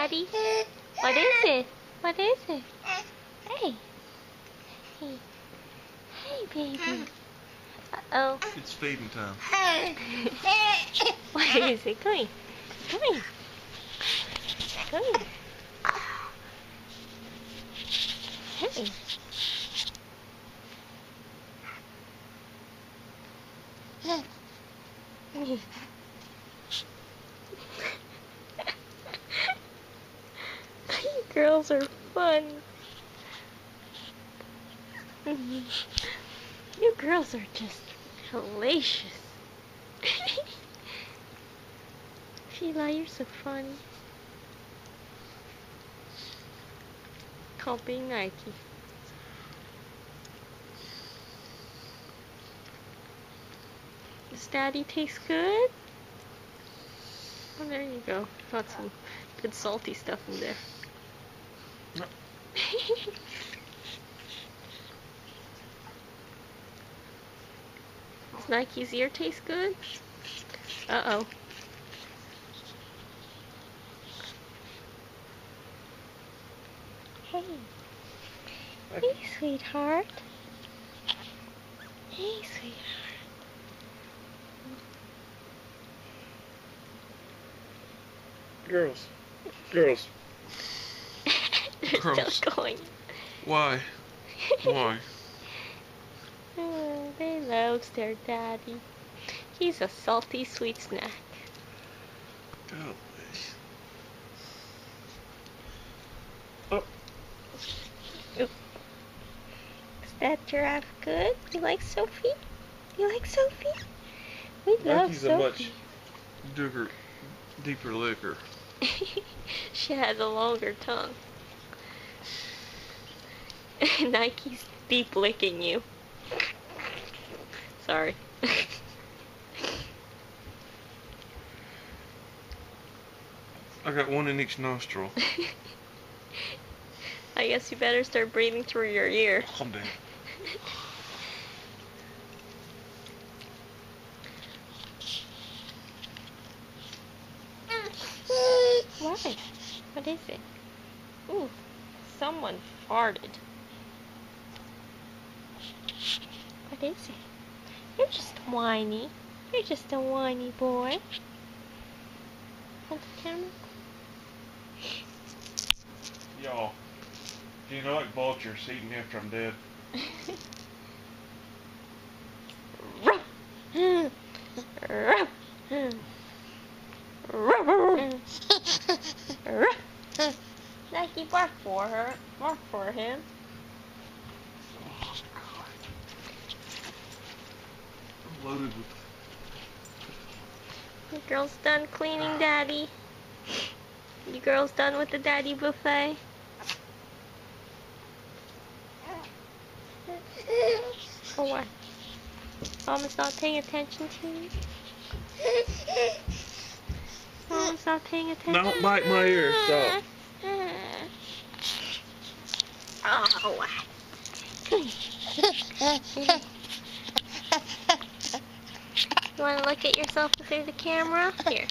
Daddy? What is it? What is it? Hey. Hey. Hey, baby. Uh-oh. It's feeding time. What is it? Come here. Come here. Come here. Hey. You girls are fun. You girls are just hellacious. Sheila, you're so funny. Copying Nike. Does Daddy taste good? Oh, there you go. Got some good salty stuff in there. Does Nike's ear taste good? Uh-oh. Hey. Hey, sweetheart. Hey, sweetheart. Girls. Girls. They're Girls. still going. Why? Why? Oh, they love their daddy. He's a salty sweet snack. Golly. Oh. Oop. Is that giraffe good? You like Sophie? You like Sophie? We love Nike's Sophie. a much deeper liquor. She has a longer tongue. Nike's deep licking you. Sorry. I got one in each nostril. I guess you better start breathing through your ear. Calm down. What? What is it? Ooh, someone farted. What is it? You're just whiny. You're just a whiny boy. Hold the camera. Y'all, do you know like vultures eating after I'm dead? Nike, bark for her. Bark for him. I'm loaded with... You girls done cleaning, Daddy? You girls done with the Daddy buffet? Oh, what? Mama's not paying attention to you? Mama's not paying attention? Don't bite my ear, stop. Oh, what? You want to look at yourself through the camera? Here.